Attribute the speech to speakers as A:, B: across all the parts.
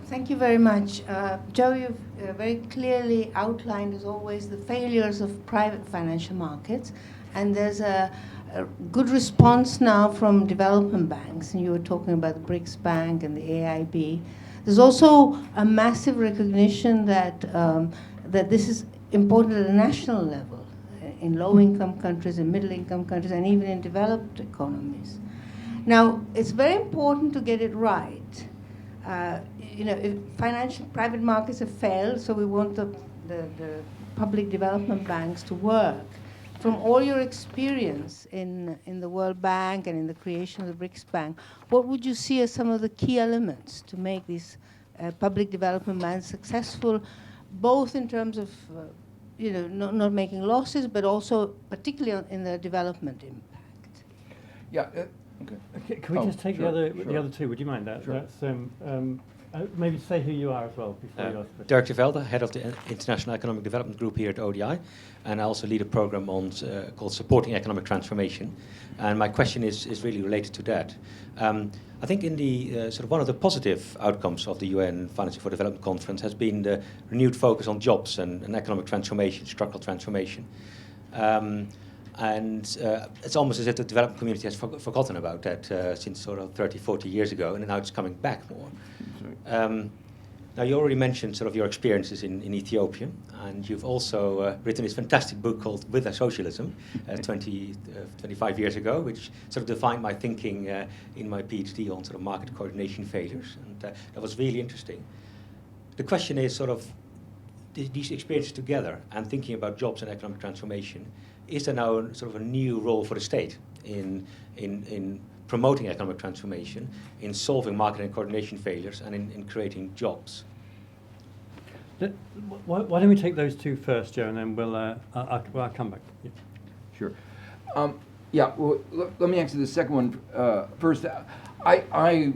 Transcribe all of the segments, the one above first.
A: Thank you very much. Joe, you've very clearly outlined, as always, the failures of private financial markets. And there's a good response now from development banks. And you were talking about the BRICS Bank and the AIB. There's also a massive recognition that, that this is important at a national level, in low-income countries, in middle-income countries, and even in developed economies. Now, it's very important to get it right. You know, if private markets have failed, so we want the public development banks to work. From all your experience in the World Bank and in the creation of the BRICS Bank, what would you see as some of the key elements to make these public development banks successful, both in terms of you know, not making losses, but also particularly in the development impact?
B: Yeah. Okay.
C: Can we just take
B: sure,
C: the other two? Would you mind that?
B: Sure.
C: That's, maybe say who you are as well before you ask the question.
D: Dirk de Velde, head of the International Economic Development Group here at ODI, and I also lead a program on called Supporting Economic Transformation. And my question is really related to that. I think in the sort of one of the positive outcomes of the UN Financing for Development Conference has been the renewed focus on jobs and economic transformation, structural transformation. And it's almost as if the development community has forgotten about that since sort of 30, 40 years ago, and now it's coming back more. Now, you already mentioned sort of your experiences in Ethiopia, and you've also written this fantastic book called With Socialism 25 years ago, which sort of defined my thinking in my PhD on sort of market coordination failures, and that was really interesting. The question is sort of these experiences together and thinking about jobs and economic transformation, is there now sort of a new role for the state in promoting economic transformation, in solving market and coordination failures, and in creating jobs?
C: Why don't we take those two first, Joe, and then I'll come back. Yeah.
B: Sure. Yeah, well, let me answer the second one first. I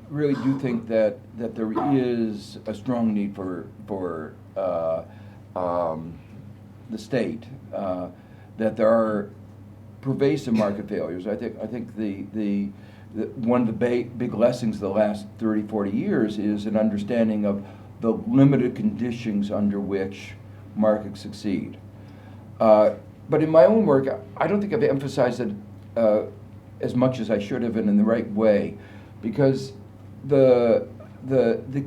B: really do think that there is a strong need for the state, that there are pervasive market failures. I think the one of the big lessons of the last 30, 40 years is an understanding of the limited conditions under which markets succeed. But in my own work, I don't think I've emphasized it as much as I should have and in the right way, because the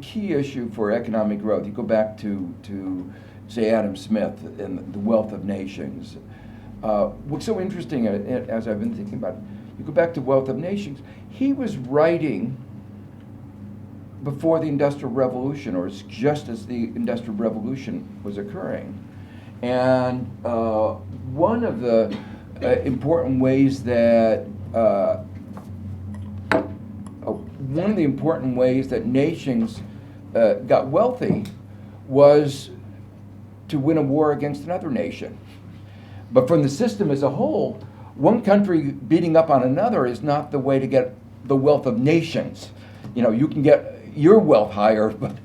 B: key issue for economic growth, you go back to say Adam Smith and The Wealth of Nations. What's so interesting, as I've been thinking about it, you go back to Wealth of Nations, he was writing before the Industrial Revolution, or just as the Industrial Revolution was occurring. And one of the important ways that nations got wealthy was to win a war against another nation. But from the system as a whole, one country beating up on another is not the way to get the wealth of nations. You know, you can get your wealth higher, but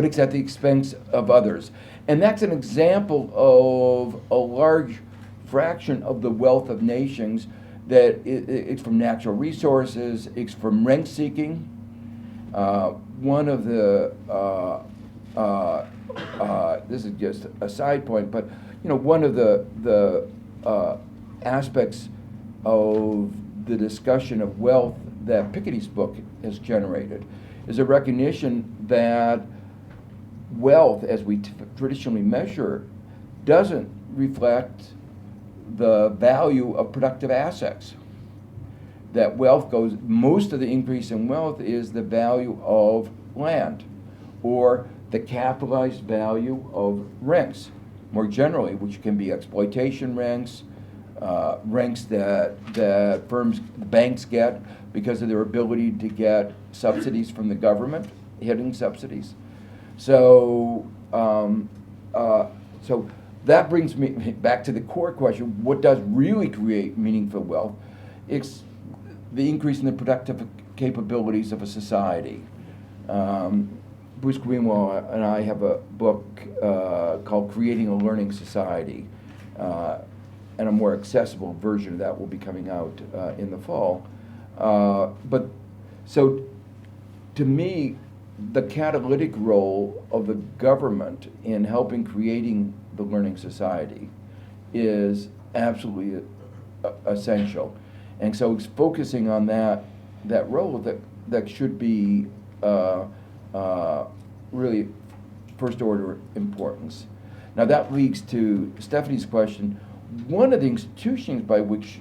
B: it's at the expense of others. And that's an example of a large fraction of the wealth of nations that it's from natural resources, it's from rent seeking. One of the, this is just a side point, but you know, one of the aspects of the discussion of wealth that Piketty's book has generated is a recognition that wealth, as we traditionally measure, doesn't reflect the value of productive assets. That wealth goes, most of the increase in wealth is the value of land, or the capitalized value of rents, more generally, which can be exploitation rents, rents that firms, banks get because of their ability to get subsidies from the government, hidden subsidies. So, so that brings me back to the core question: what does really create meaningful wealth? It's the increase in the productive capabilities of a society. Bruce Greenwald and I have a book called Creating a Learning Society, and a more accessible version of that will be coming out in the fall. But so, to me, the catalytic role of the government in helping creating the learning society is absolutely essential. And so it's focusing on that role that should be really first order importance. Now that leads to Stephanie's question. One of the institutions by which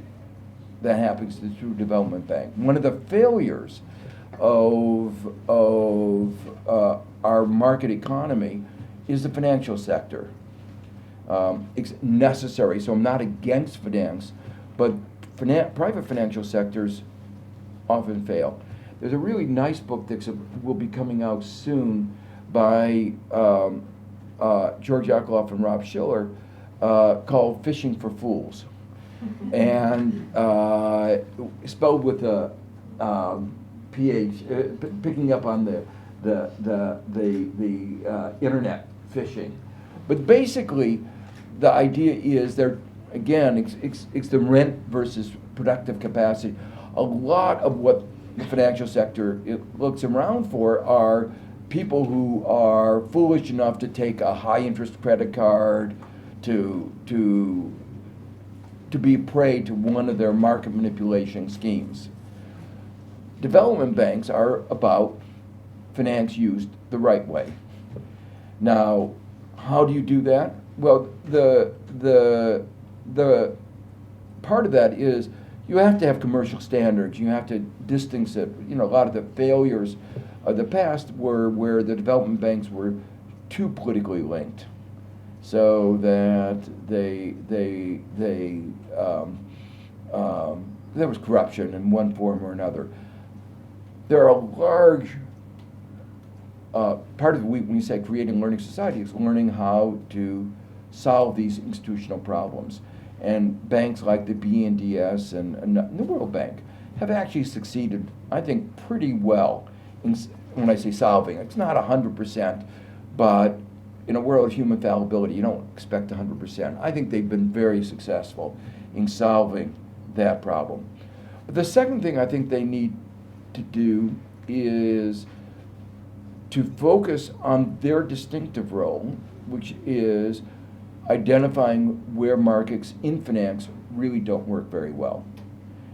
B: that happens is through Development Bank. One of the failures of our market economy is the financial sector. It's necessary, so I'm not against finance, but private financial sectors often fail. There's a really nice book that will be coming out soon by George Akerlof and Rob Schiller called Fishing for Fools. And spelled with a PH, picking up on the internet fishing. But basically, the idea is it's the rent versus productive capacity. A lot of what the financial sector looks around for are people who are foolish enough to take a high interest credit card to be prey to one of their market manipulation schemes. Development banks are about finance used the right way. Now, how do you do that? Well, the part of that is you have to have commercial standards. You have to distance it. You know, a lot of the failures of the past were where the development banks were too politically linked, so that there was corruption in one form or another. There are a large part of the when you say creating learning society is learning how to solve these institutional problems. And banks like the BNDES and the World Bank have actually succeeded, I think, pretty well in, when I say solving. It's not 100%, but in a world of human fallibility, you don't expect 100%. I think they've been very successful in solving that problem. But the second thing I think they need to do is to focus on their distinctive role, which is identifying where markets in finance really don't work very well.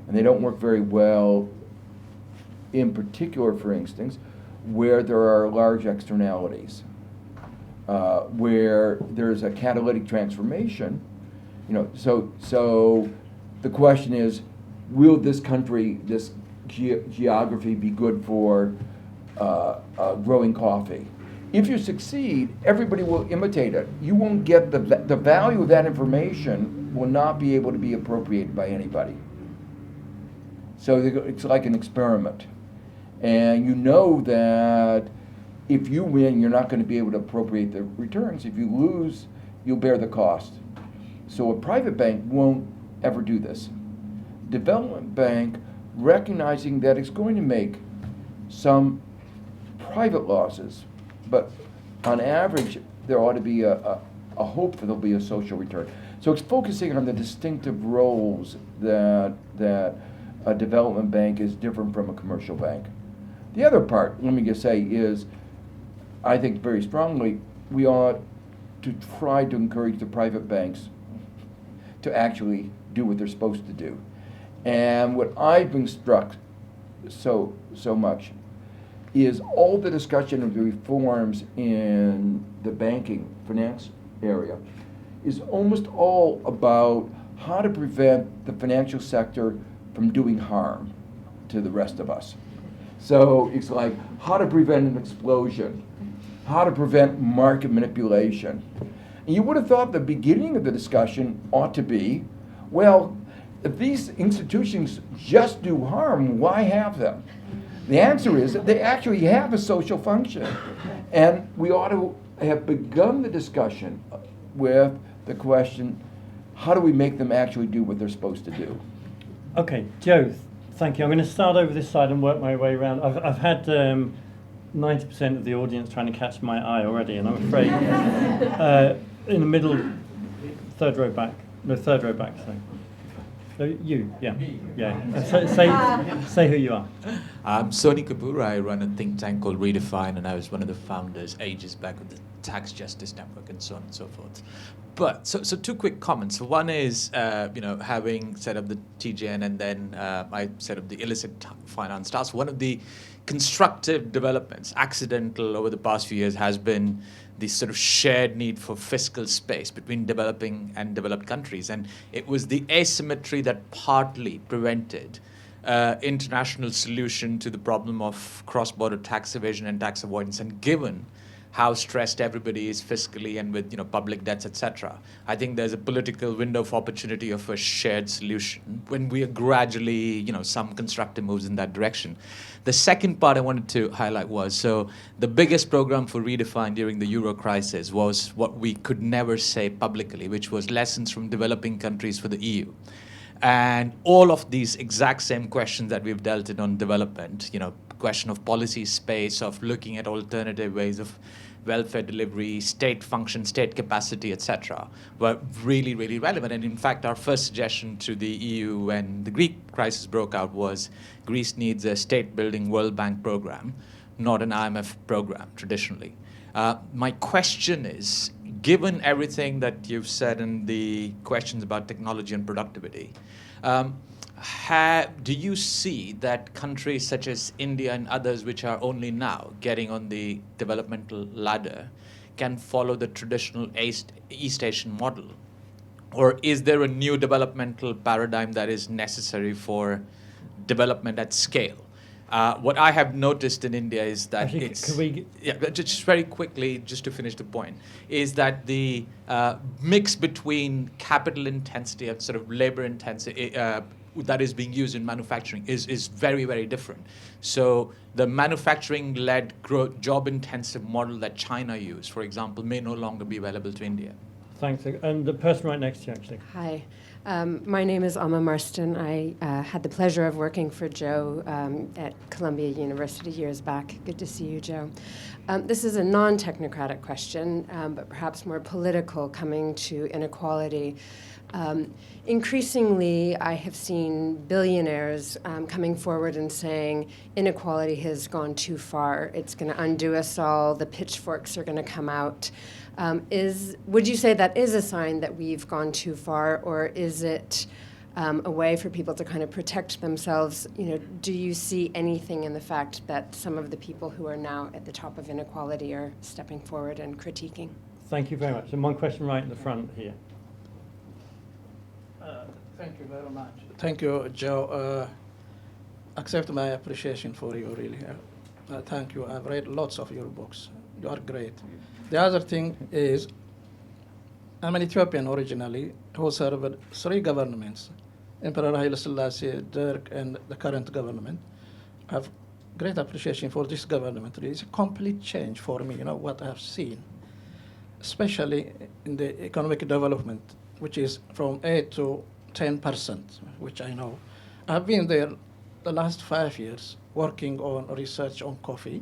B: And they don't work very well, in particular, for instance, where there are large externalities, where there's a catalytic transformation. You know, so the question is, will this country, this geography be good for growing coffee? If you succeed, everybody will imitate it. You won't get the value of that information will not be able to be appropriated by anybody. So it's like an experiment. And you know that if you win, you're not going to be able to appropriate the returns. If you lose, you'll bear the cost. So a private bank won't ever do this. Development bank, recognizing that it's going to make some private losses, but on average, there ought to be a hope that there'll be a social return. So it's focusing on the distinctive roles that a development bank is different from a commercial bank. The other part, let me just say, is I think very strongly we ought to try to encourage the private banks to actually do what they're supposed to do. And what I've been struck so much is all the discussion of the reforms in the banking finance area is almost all about how to prevent the financial sector from doing harm to the rest of us. So it's like how to prevent an explosion, how to prevent market manipulation. And you would have thought the beginning of the discussion ought to be, well, if these institutions just do harm, why have them? The answer is that they actually have a social function. And we ought to have begun the discussion with the question, how do we make them actually do what they're supposed to do?
C: Okay, Joe, thank you. I'm going to start over this side and work my way around. I've had 90% of the audience trying to catch my eye already, and I'm afraid in the middle, third row back, sorry. So you, yeah. Say who you are.
E: I'm Soni Kapoor. I run a think tank called Redefine, and I was one of the founders ages back of the Tax Justice Network and so on and so forth. But so two quick comments. One is, having set up the TGN and then I set up the illicit finance task. One of the constructive developments, accidental over the past few years, has been the sort of shared need for fiscal space between developing and developed countries. And it was the asymmetry that partly prevented international solution to the problem of cross-border tax evasion and tax avoidance. And given how stressed everybody is fiscally and with public debts, etc., I think there's a political window of opportunity of a shared solution when we are gradually, some constructive moves in that direction. The second part I wanted to highlight was, so the biggest program for Redefine during the Euro crisis was what we could never say publicly, which was lessons from developing countries for the EU. And all of these exact same questions that we've dealt in on development, question of policy space, of looking at alternative ways of welfare delivery, state function, state capacity, etc., were really, really relevant. And in fact, our first suggestion to the EU when the Greek crisis broke out was Greece needs a state-building World Bank program, not an IMF program traditionally. My question is, given everything that you've said and the questions about technology and productivity, do you see that countries such as India and others, which are only now getting on the developmental ladder, can follow the traditional East Asian model? Or is there a new developmental paradigm that is necessary for development at scale? What I have noticed in India is that just very quickly, just to finish the point, is that the mix between capital intensity and sort of labor intensity that is being used in manufacturing is very, very different. So the manufacturing-led job-intensive model that China used, for example, may no longer be available to India.
C: Thanks. And the person right next to you, actually.
F: Hi. My name is Alma Marston. I had the pleasure of working for Joe at Columbia University years back. Good to see you, Joe. This is a non-technocratic question, but perhaps more political, coming to inequality. Increasingly, I have seen billionaires coming forward and saying inequality has gone too far. It's going to undo us all. The pitchforks are going to come out. Would you say that is a sign that we've gone too far, or is it a way for people to kind of protect themselves? Do you see anything in the fact that some of the people who are now at the top of inequality are stepping forward and critiquing?
C: Thank you very much. And one question right in the front here.
G: Thank you very much. Thank you, Joe. Accept my appreciation for you, really. Thank you. I've read lots of your books. You are great. The other thing is, I'm an Ethiopian originally who served 3 governments, Emperor Haile Selassie, Derg, and the current government. I have great appreciation for this government. It's a complete change for me, what I have seen, especially in the economic development, which is from 8 to 10%, which I know. I've been there the last 5 years working on research on coffee.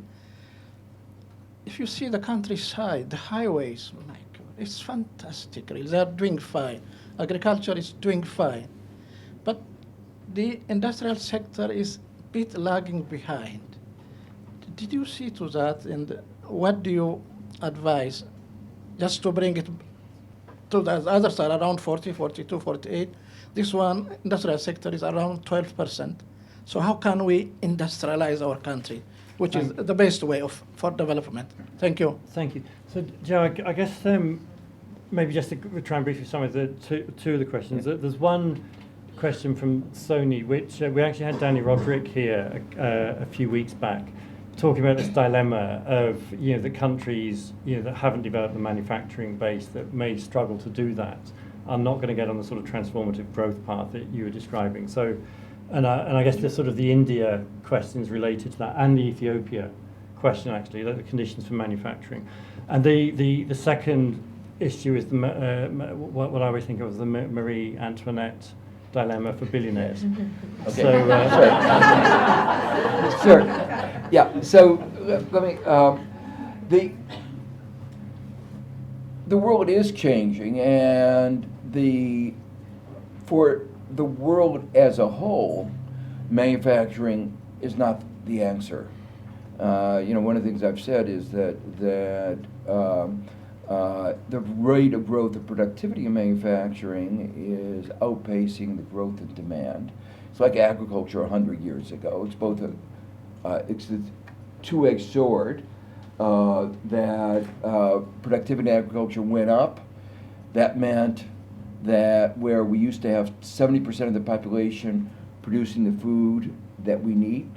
G: If you see the countryside, the highways, my God, it's fantastic, really. They're doing fine. Agriculture is doing fine. But the industrial sector is a bit lagging behind. Did you see to that, and what do you advise just to bring it to the other side, around 40, 42, 48? This one, industrial sector, is around 12%. So how can we industrialize our country, which is the best way for development? Thank you.
C: Thank you. So, Joe, I guess maybe just to try and briefly summarize the two of the questions. There's one question from Sony, which we actually had Danny Roderick here a few weeks back, talking about this dilemma of the countries that haven't developed the manufacturing base, that may struggle to do that, are not going to get on the sort of transformative growth path that you were describing. So, and I guess the sort of the India questions related to that, and the Ethiopia question actually, like the conditions for manufacturing, and the second issue is what I always think of as the Marie Antoinette dilemma for billionaires.
B: Okay.
C: So,
B: Sure. Yeah. So let me. The world is changing, and for the world as a whole, manufacturing is not the answer. One of the things I've said is that the rate of growth of productivity in manufacturing is outpacing the growth in demand. It's like agriculture 100 years ago. It's both it's a two-edged sword. That productivity in agriculture went up. That meant that where we used to have 70% of the population producing the food that we need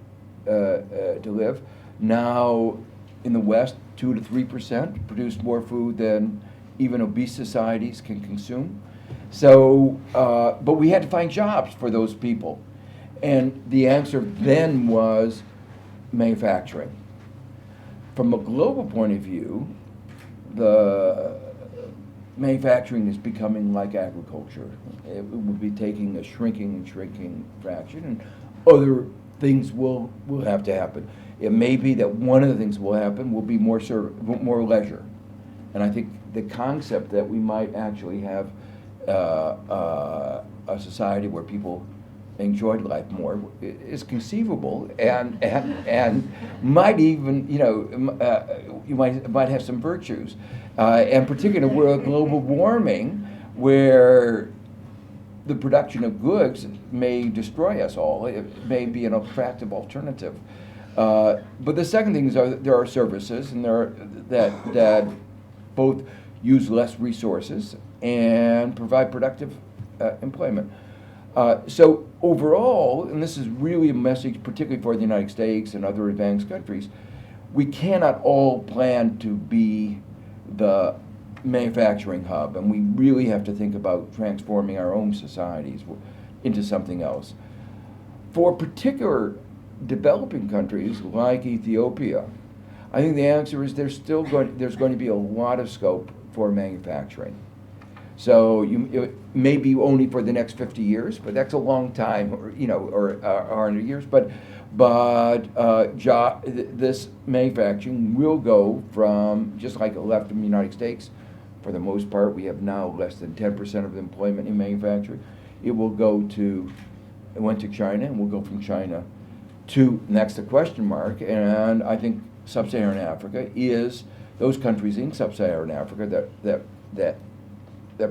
B: to live, now in the West, 2 to 3% produce more food than even obese societies can consume. So, but we had to find jobs for those people. And the answer then was manufacturing. From a global point of view, the manufacturing is becoming like agriculture. It will be taking a shrinking fraction, and other things will have to happen. It may be that one of the things will happen will be more leisure. And I think the concept that we might actually have a society where people enjoyed life more is conceivable, and might even, you might have some virtues, and particularly in a world of global warming, where the production of goods may destroy us all. It may be an attractive alternative. But the second thing is there are services, and that both use less resources and provide productive employment. So overall, and this is really a message particularly for the United States and other advanced countries, we cannot all plan to be the manufacturing hub, and we really have to think about transforming our own societies into something else. For particular developing countries like Ethiopia, I think the answer is there's going to be a lot of scope for manufacturing. So it may be only for the next 50 years, but that's a long time, or 100 years. But this manufacturing will go from, just like it left in the United States, for the most part, we have now less than 10% of employment in manufacturing. It went to China, and will go from China to, next the question mark, and I think sub-Saharan Africa is those countries in sub-Saharan Africa that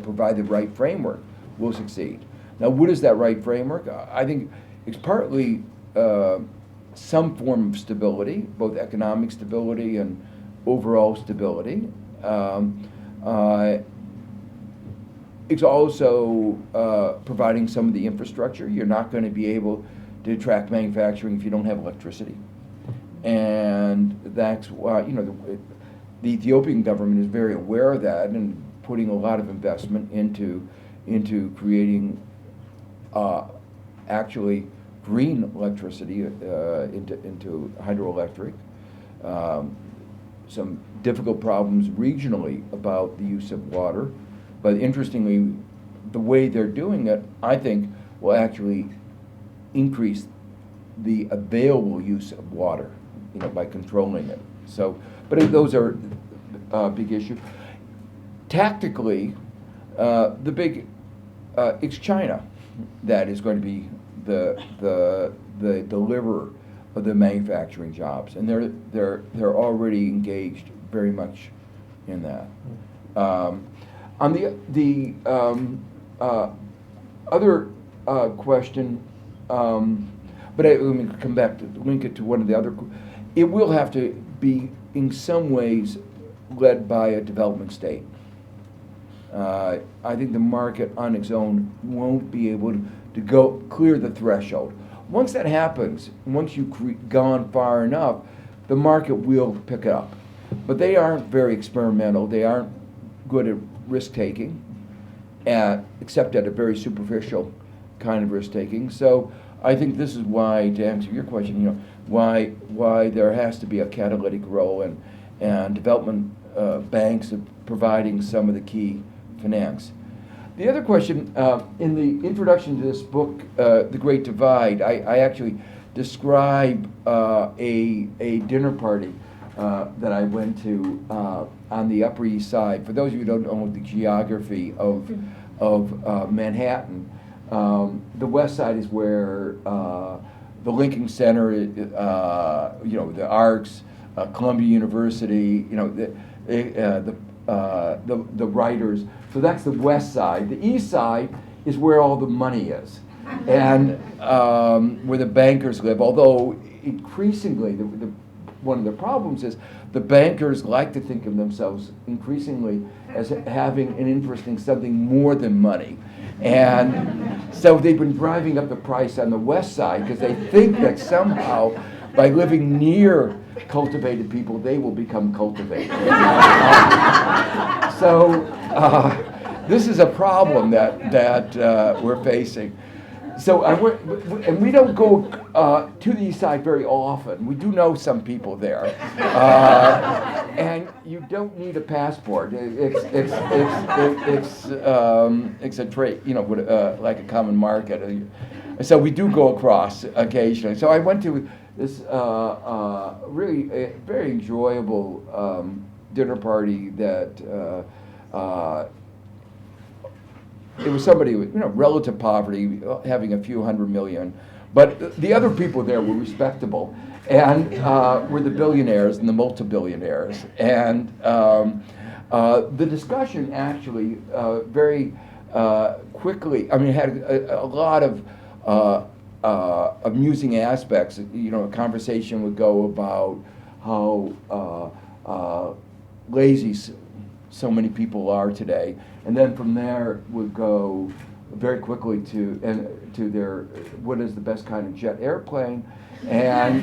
B: provide the right framework will succeed. Now, what is that right framework? I think it's partly some form of stability, both economic stability and overall stability. It's also providing some of the infrastructure. You're not going to be able to attract manufacturing if you don't have electricity. And that's why, the Ethiopian government is very aware of that and putting a lot of investment into creating actually green electricity into hydroelectric. Some difficult problems regionally about the use of water, but interestingly, the way they're doing it, I think, will actually increase the available use of water, by controlling it. So, but those are big issues. Tactically, the big it's China that is going to be the deliverer of the manufacturing jobs, and they're already engaged very much in that. On the other question, but let me come back to link it to one of the other. It will have to be in some ways led by a development state. I think the market on its own won't be able to go clear the threshold. Once that happens, once you've gone far enough, the market will pick up. But they aren't very experimental. They aren't good at risk-taking, except at a very superficial kind of risk-taking. So I think this is why, to answer your question, why there has to be a catalytic role and development banks of providing some of the key finance. The other question, in the introduction to this book, The Great Divide, I actually describe a dinner party that I went to on the Upper East Side. For those of you who don't know the geography of Manhattan, The West Side is where the Lincoln Center, the Arcs, Columbia University, the writers. So that's the West Side. The East Side is where all the money is, and where the bankers live. Although increasingly, one of the problems is the bankers like to think of themselves increasingly as having an interest in something more than money. And so they've been driving up the price on the West Side because they think that somehow by living near cultivated people, they will become cultivated. This is a problem that we're facing. So, and we don't go to the East Side very often. We do know some people there, and you don't need a passport. It's a trade, like a common market. So we do go across occasionally. So I went to this really very enjoyable dinner party that. It was somebody with relative poverty, having a few $100 million, but the other people there were respectable, and were the billionaires and the multi-billionaires, and the discussion actually very quickly. I mean, had a lot of amusing aspects. A conversation would go about how lazy so many people are today, and then from there would go very quickly to their what is the best kind of jet airplane, and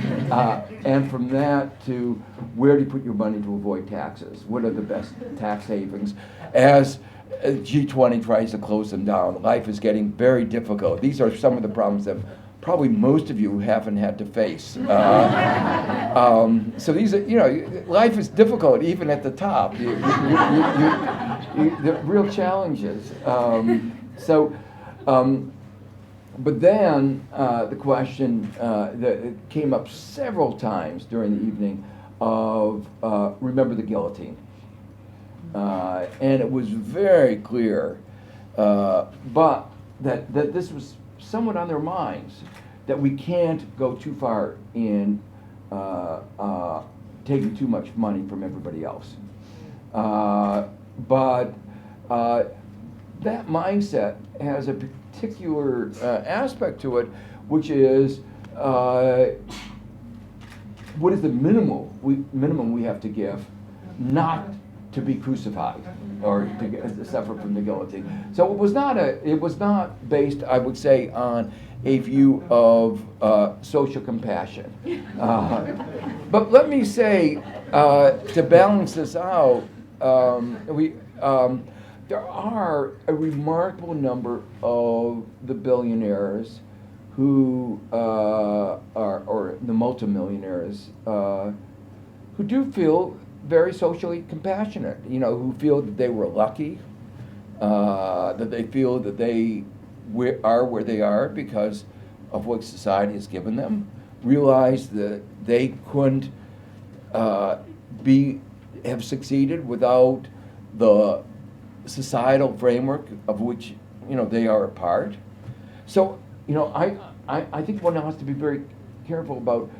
B: from that to where do you put your money to avoid taxes? What are the best tax havens? As G20 tries to close them down, life is getting very difficult. These are some of the problems that probably most of you haven't had to face. So these are, life is difficult even at the top. The real challenges. But then the question that came up several times during the evening of remember the guillotine. And it was very clear, but that this was somewhat on their minds, that we can't go too far in taking too much money from everybody else. But that mindset has a particular aspect to it, which is what is the minimum we have to give, not to be crucified or to suffer from the guillotine. So it was not based, I would say, on a view of social compassion. But let me say, to balance this out, there are a remarkable number of the billionaires who or the multimillionaires who do feel very socially compassionate, who feel that they were lucky, that they feel that they are where they are because of what society has given them, realize that they couldn't have succeeded without the societal framework of which they are a part. So I think one has to be very careful about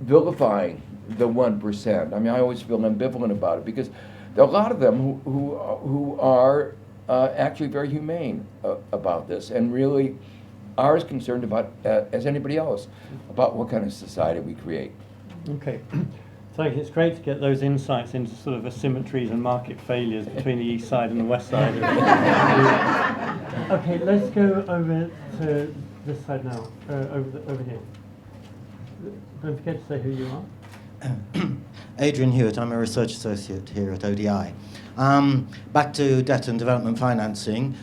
B: vilifying the 1%. I mean, I always feel ambivalent about it because there are a lot of them who are actually very humane about this and really are as concerned about as anybody else about what kind of society we create.
C: Okay. So it's great to get those insights into sort of asymmetries and market failures between the East Side and the West Side. Okay, let's go over to this side now, over here. Don't forget to say who you are.
H: Adrian Hewitt, I'm a research associate here at ODI. Back to debt and development financing.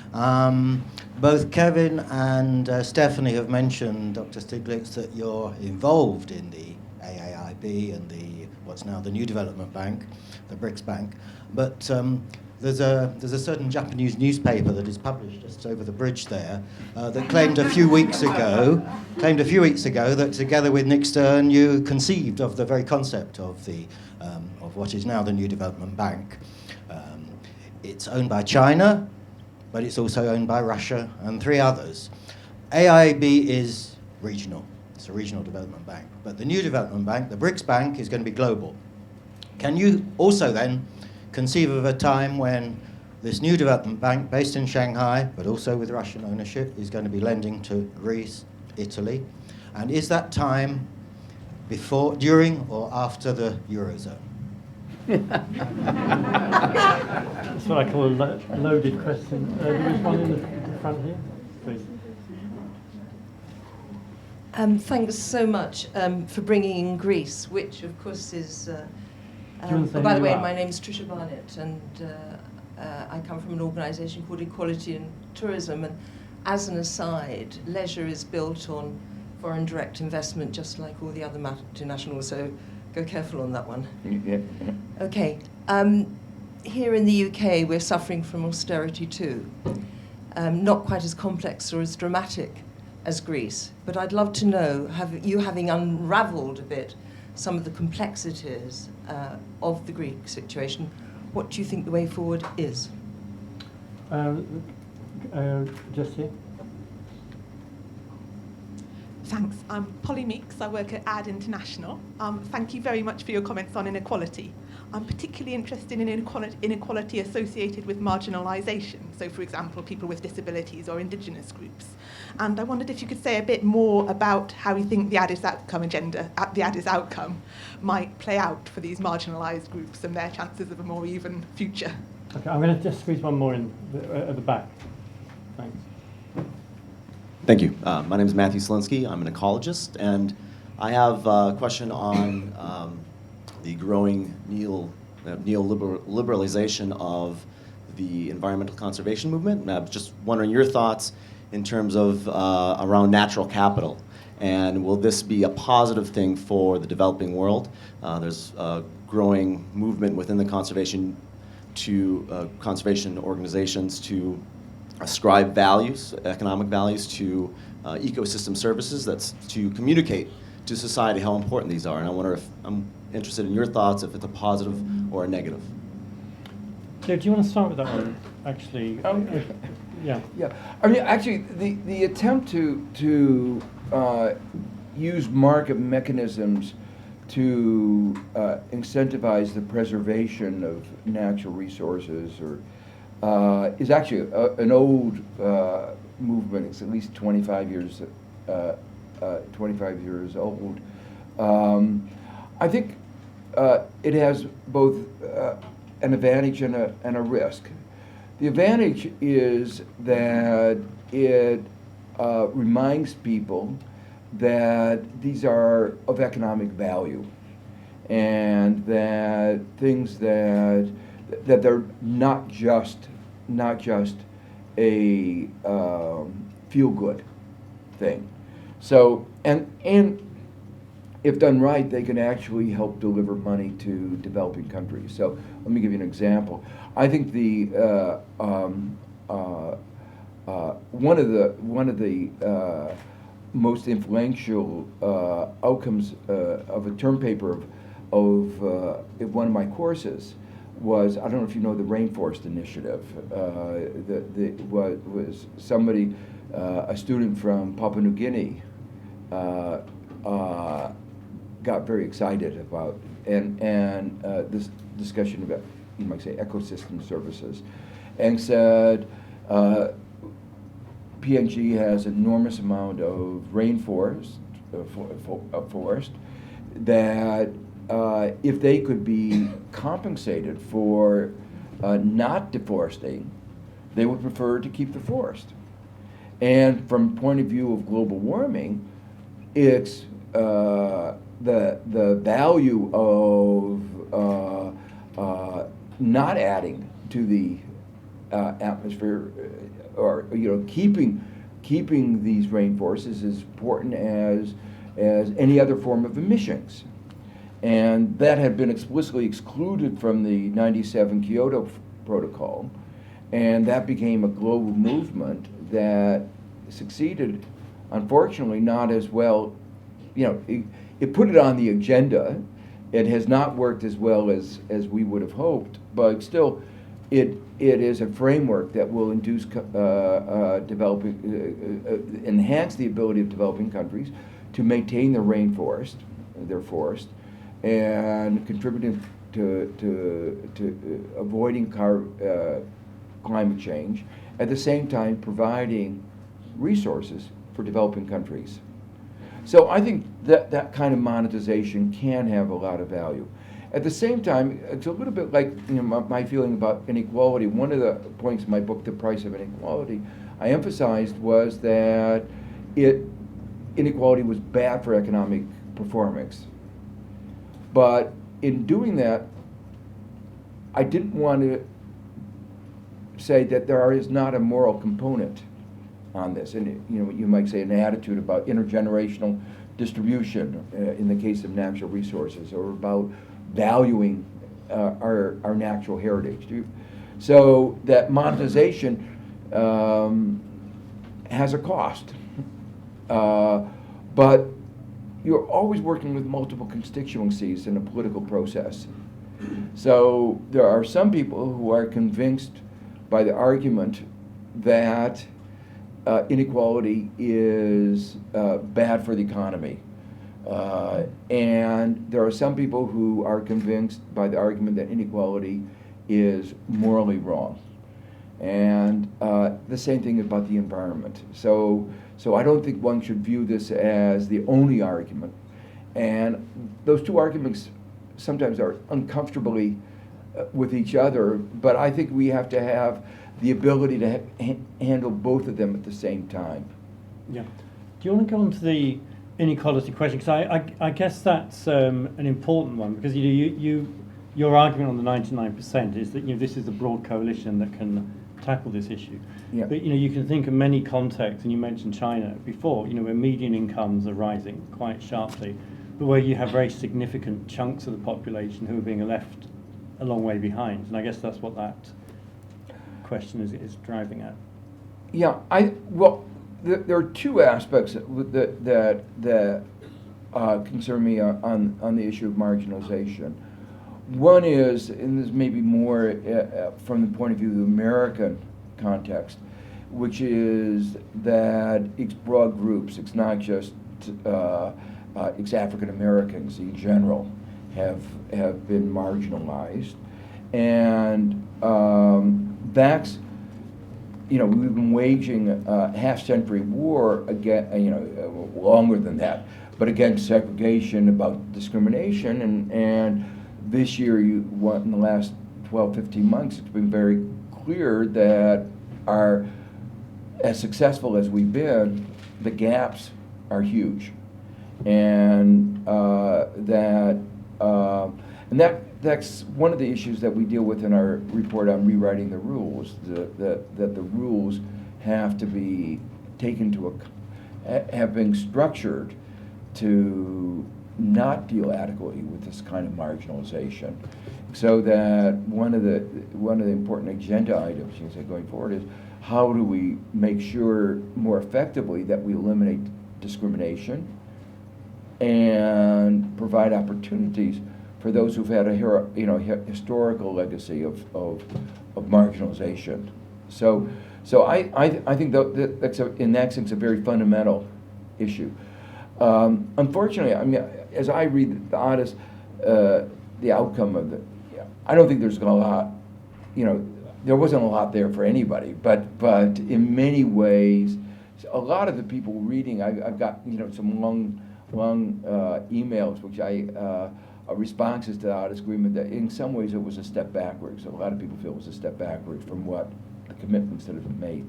H: Both Kevin and Stephanie have mentioned, Dr. Stiglitz, that you're involved in the AAIB and what's now the New Development Bank, the BRICS Bank. But there's a certain Japanese newspaper that is published just over the bridge there that claimed a few weeks ago that together with Nick Stern you conceived of the very concept of what is now the New Development Bank. It's owned by China, but it's also owned by Russia and 3 others. AIB is regional. It's a regional development bank. But the new development bank, the BRICS Bank, is going to be global. Can you also then conceive of a time when this new development bank, based in Shanghai, but also with Russian ownership, is going to be lending to Greece, Italy? And is that time before, during, or after the Eurozone?
C: That's what I call a loaded question. There is one in the front here, please.
I: Thanks so much for bringing in Greece, which of course is... by the way, my name is Tricia Barnett, and I come from an organisation called Equality in Tourism, and as an aside, leisure is built on foreign direct investment, just like all the other multinationals, so go careful on that one.
B: Yeah.
I: Okay. Here in the UK, we're suffering from austerity too. Not quite as complex or as dramatic as Greece, but I'd love to know, having unravelled a bit some of the complexities of the Greek situation, what do you think the way forward is?
C: Just here.
J: Thanks. I'm Polly Meeks. I work at Addis International. Thank you very much for your comments on inequality. I'm particularly interested in inequality associated with marginalisation, so for example, people with disabilities or indigenous groups. And I wondered if you could say a bit more about how you think the Addis outcome might play out for these marginalised groups and their chances of a more even future.
C: Okay, I'm going to just squeeze one more in at the back. Thanks.
K: Thank you. My name is Mattie Solinsky. I'm an ecologist, and I have a question on the growing neoliberalization of the environmental conservation movement. And I'm just wondering your thoughts in terms of around natural capital. And will this be a positive thing for the developing world? There's a growing movement within the conservation organizations to ascribe values, economic values, to ecosystem services. That's to communicate to society how important these are. And I wonder if I'm interested in your thoughts, if it's a positive or a negative.
C: Joe, do you want to start with that one, actually? Yeah.
B: Yeah. I mean, actually, the attempt to use market mechanisms to incentivize the preservation of natural resources is actually an old movement. It's at least 25 years old. I think it has both an advantage and a risk. The advantage is that it reminds people that these are of economic value, and that things that they're not just a feel-good thing. So, and if done right, they can actually help deliver money to developing countries. So let me give you an example. I think the one of the most influential outcomes of a term paper of one of my courses was, I don't know if you know the Rainforest Initiative. Was somebody, a student from Papua New Guinea, got very excited about and this discussion about, you might say, ecosystem services, and said PNG has an enormous amount of rainforest, forest, that if they could be compensated for not deforesting, they would prefer to keep the forest. And from the point of view of global warming, it's the value of not adding to the atmosphere, or keeping these rainforests is as important as any other form of emissions. And that had been explicitly excluded from the '97 Kyoto Protocol, and that became a global movement that succeeded, unfortunately, not as well. It put it on the agenda. It has not worked as well as we would have hoped, but still, it is a framework that will induce enhance the ability of developing countries to maintain their rainforest, their forest, and contributing to avoiding climate change, at the same time providing resources for developing countries. So I think that kind of monetization can have a lot of value. At the same time, it's a little bit like my feeling about inequality. One of the points in my book, The Price of Inequality, I emphasized was that inequality was bad for economic performance. But in doing that, I didn't want to say that there is not a moral component on this. And you might say an attitude about intergenerational distribution in the case of natural resources, or about valuing our natural heritage. So that monetization has a cost. But you're always working with multiple constituencies in a political process. So there are some people who are convinced by the argument that inequality is bad for the economy. And there are some people who are convinced by the argument that inequality is morally wrong. And the same thing about the environment. So I don't think one should view this as the only argument. And those two arguments sometimes are uncomfortably with each other, but I think we have to have the ability to handle both of them at the same time.
C: Yeah. Do you want to go on to the inequality question? Because I guess that's an important one, because your argument on the 99% is that this is a broad coalition that can tackle this issue.
B: Yeah.
C: But you can think of many contexts, and you mentioned China before, where median incomes are rising quite sharply, but where you have very significant chunks of the population who are being left a long way behind. And I guess that's what that question is driving at.
B: Yeah, there are two aspects that concern me on the issue of marginalization. One is, and this may be more from the point of view of the American context, which is that it's broad groups. It's not just it's African Americans in general have been marginalized, and that's we've been waging a half-century war against longer than that, but against segregation, about discrimination, and this year, in the last 12, 15 months, it's been very clear that as successful as we've been, the gaps are huge, and that's one of the issues that we deal with in our report on rewriting the rules. That the rules have to be taken to have been structured to not deal adequately with this kind of marginalization, so that one of the important agenda items going forward is how do we make sure more effectively that we eliminate discrimination and provide opportunities for those who've had a historical legacy of marginalization. So I think that's in that sense a very fundamental issue. Unfortunately, I mean, as I read the Addis, the outcome of I don't think there's a lot, there wasn't a lot there for anybody, but in many ways, a lot of the people reading, I've got some long emails, which responses to the Addis agreement, that in some ways it was a step backwards. A lot of people feel it was a step backwards from what the commitments that have been made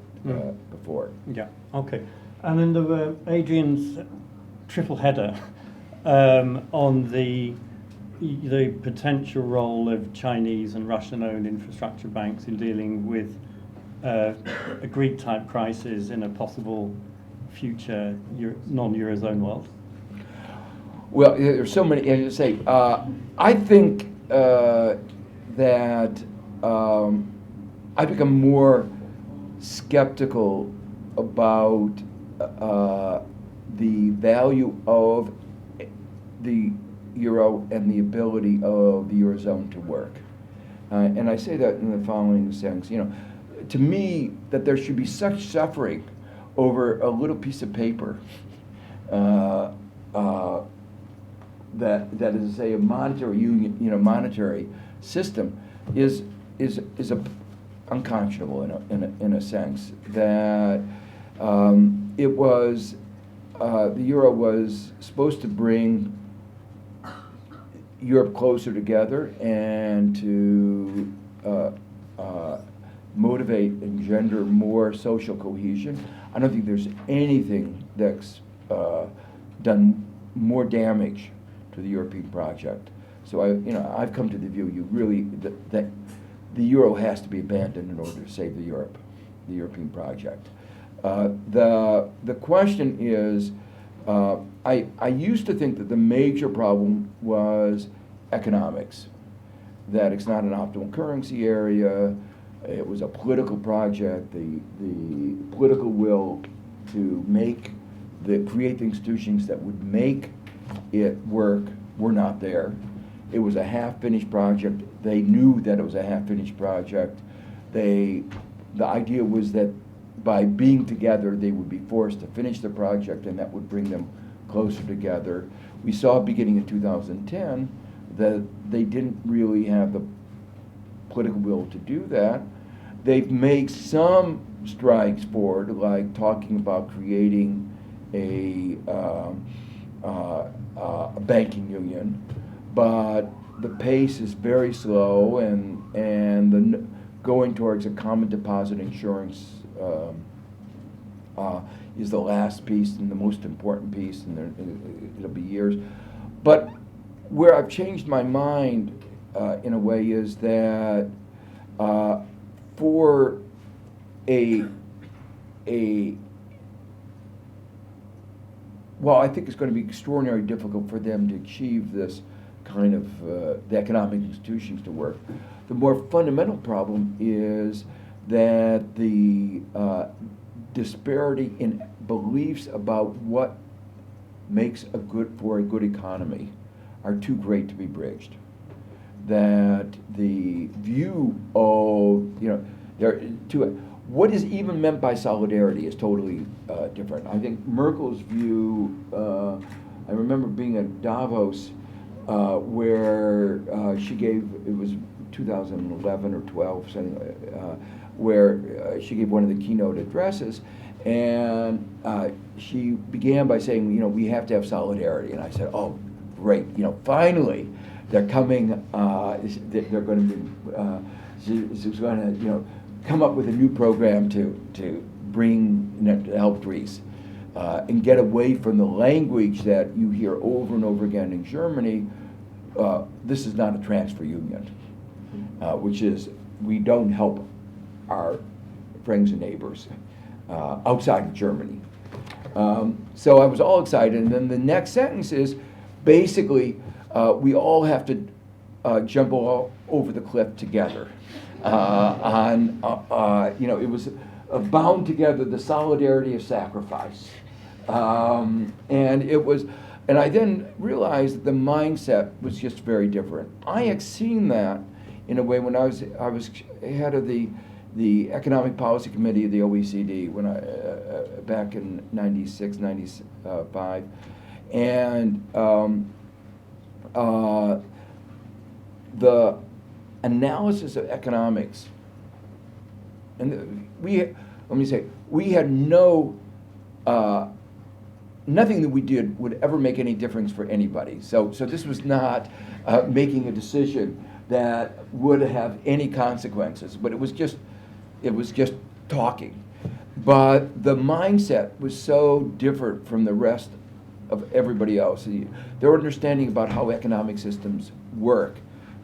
B: before.
C: Yeah, okay. And then there were Adrian's triple header on the potential role of Chinese and Russian-owned infrastructure banks in dealing with a Greek-type crisis in a possible future non-Eurozone world.
B: Well, there's so many, as you say, I think that I've become more skeptical about the value of the euro and the ability of the Eurozone to work. And I say that in the following sense, to me, that there should be such suffering over a little piece of paper that is, say, a monetary union, monetary system is unconscionable in a sense. That it was the euro was supposed to bring Europe closer together and to motivate and engender more social cohesion. I don't think there's anything that's done more damage to the European project. So I've come to the view that the euro has to be abandoned in order to save the European project. The question is, I used to think that the major problem was economics, that it's not an optimal currency area. It was a political project. The political will to create the institutions that would make it work were not there. It was a half-finished project. They knew that it was a half-finished project. The idea was that by being together, they would be forced to finish the project, and that would bring them closer together. We saw beginning in 2010 that they didn't really have the political will to do that. They've made some strides forward, like talking about creating a banking union, but the pace is very slow, and going towards a common deposit insurance is the last piece and the most important piece, and it'll be years. But where I've changed my mind in a way is that for well, I think it's going to be extraordinarily difficult for them to achieve this kind of the economic institutions to work. The more fundamental problem is that the disparity in beliefs about what makes a good economy are too great to be bridged. That the view of what is even meant by solidarity is totally different. I think Merkel's view. I remember being at Davos where she gave, it was 2011 or 12, something, where she gave one of the keynote addresses, and she began by saying, we have to have solidarity. And I said, oh, great, finally they're coming. They're going to be. She's going to, come up with a new program to bring to help Greece. And get away from the language that you hear over and over again in Germany. This is not a transfer union, which is we don't help our friends and neighbors outside of Germany. So I was all excited, and then the next sentence is basically we all have to jump all over the cliff together. It was bound together, the solidarity of sacrifice. And I then realized that the mindset was just very different. I had seen that in a way when I was head of the Economic Policy Committee of the OECD when back in 96, 95. And the analysis of economics, and we had nothing that we did would ever make any difference for anybody. So this was not making a decision that would have any consequences, but it was just talking. But the mindset was so different from the rest of everybody else. Their understanding about how economic systems work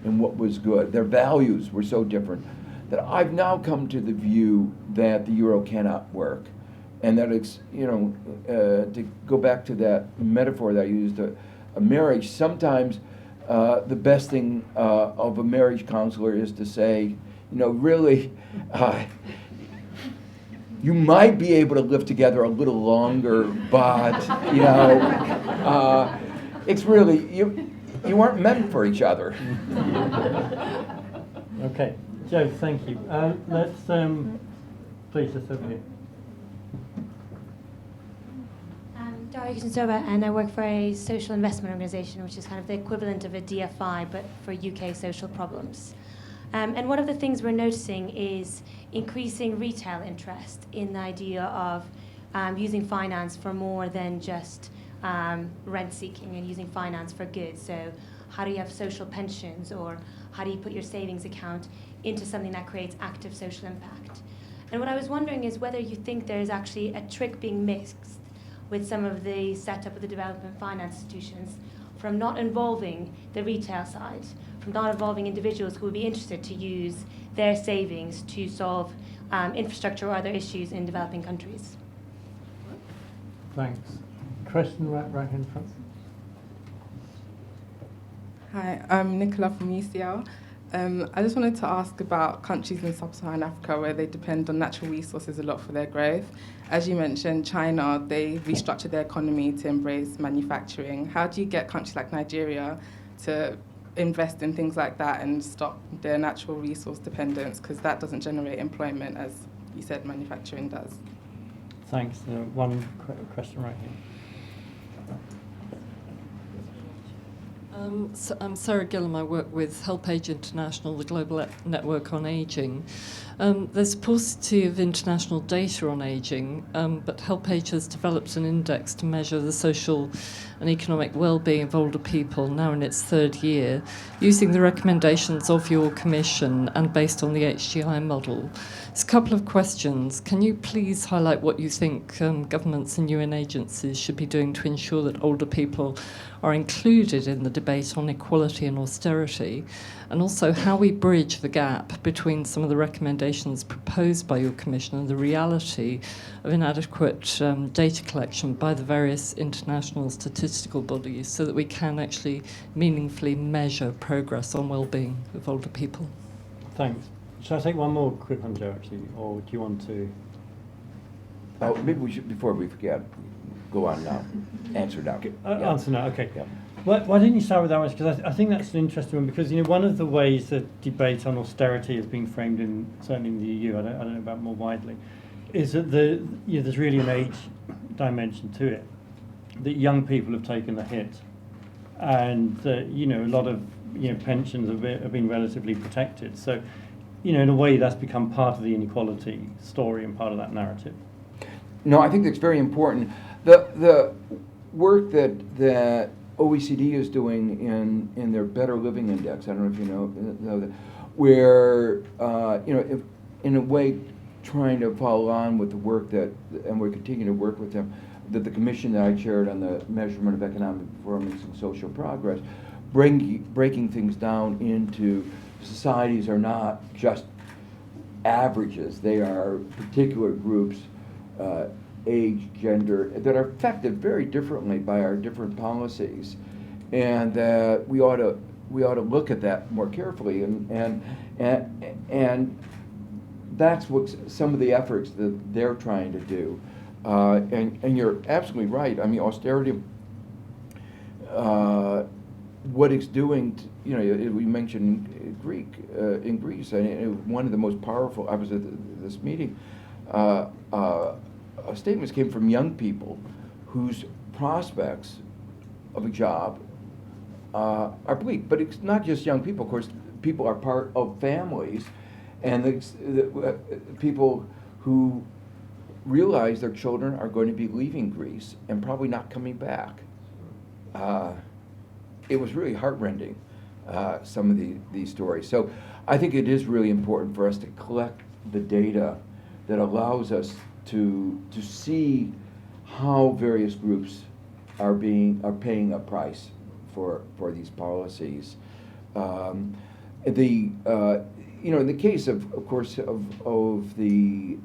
B: and what was good, their values were so different that I've now come to the view that the euro cannot work. And that it's, to go back to that metaphor that I used, a marriage, sometimes the best thing of a marriage counselor is to say, really, you might be able to live together a little longer, but, it's really, you aren't meant for each other.
C: Okay, Joe, thank you. Let's please just over here.
L: And I work for a social investment organisation, which is kind of the equivalent of a DFI, but for UK social problems. And one of the things we're noticing is increasing retail interest in the idea of using finance for more than just rent seeking and using finance for good. So how do you have social pensions, or how do you put your savings account into something that creates active social impact? And what I was wondering is whether you think there's actually a trick being mixed with some of the setup of the development finance institutions from not involving the retail side, from not involving individuals who would be interested to use their savings to solve infrastructure or other issues in developing countries.
C: Thanks. Question right in front.
M: Hi, I'm Nicola from UCL. I just wanted to ask about countries in sub-Saharan Africa where they depend on natural resources a lot for their growth. As you mentioned, China, they restructured their economy to embrace manufacturing. How do you get countries like Nigeria to invest in things like that and stop their natural resource dependence? Because that doesn't generate employment, as you said, manufacturing does.
C: Thanks. One question right here.
N: So I'm Sarah Gillam. I work with HelpAge International, the global network on ageing. There's a paucity of international data on ageing, but HelpAge has developed an index to measure the social and economic well-being of older people, now in its third year, using the recommendations of your commission and based on the HGI model. There's a couple of questions. Can you please highlight what you think governments and UN agencies should be doing to ensure that older people are included in the debate on equality and austerity, and also how we bridge the gap between some of the recommendations proposed by your commission and the reality of inadequate data collection by the various international statistical bodies so that we can actually meaningfully measure progress on well-being of older people.
C: Thanks. Shall I take one more quick one, Joe, actually, or do you want to?
B: Oh, maybe we should, before we forget, go on now. Answer now.
C: Yeah. Answer now, okay.
B: Yeah.
C: Why didn't you start with that one? Because I think that's an interesting one, because one of the ways that debate on austerity has been framed certainly in the EU, I don't know about more widely, is that there's really an age dimension to it. That young people have taken the hit, and a lot of pensions have been relatively protected. So, in a way, that's become part of the inequality story and part of that narrative.
B: No, I think that's very important. The work that OECD is doing in their Better Living Index, I don't know if you know that, where if, in a way, trying to follow on with the work and we're continuing to work with them, that the commission that I chaired on the measurement of economic performance and social progress, breaking things down into societies are not just averages; they are particular groups. Age, gender, that are affected very differently by our different policies, and we ought to look at that more carefully, and that's what some of the efforts that they're trying to do, and you're absolutely right. I mean, austerity, what it's doing, we mentioned in Greece, and one of the most powerful. I was at this meeting. Statements came from young people whose prospects of a job are bleak. But it's not just young people. Of course, people are part of families, and the people who realize their children are going to be leaving Greece and probably not coming back. It was really heartrending, some of these stories. So I think it is really important for us to collect the data that allows us to see how various groups are paying a price for these policies. In the case of course of the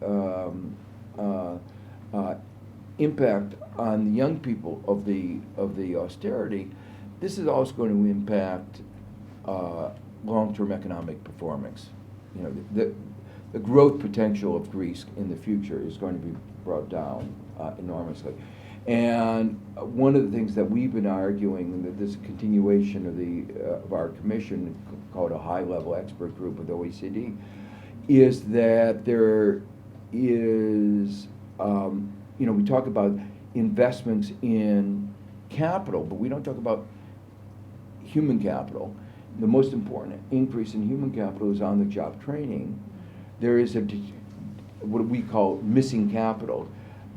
B: impact on the young people of the austerity, this is also going to impact long-term economic performance. The growth potential of Greece in the future is going to be brought down enormously. And one of the things that we've been arguing, and that this continuation of our commission called a high-level expert group with OECD, is that there is, we talk about investments in capital, but we don't talk about human capital. The most important increase in human capital is on-the-job training. There is what we call missing capital,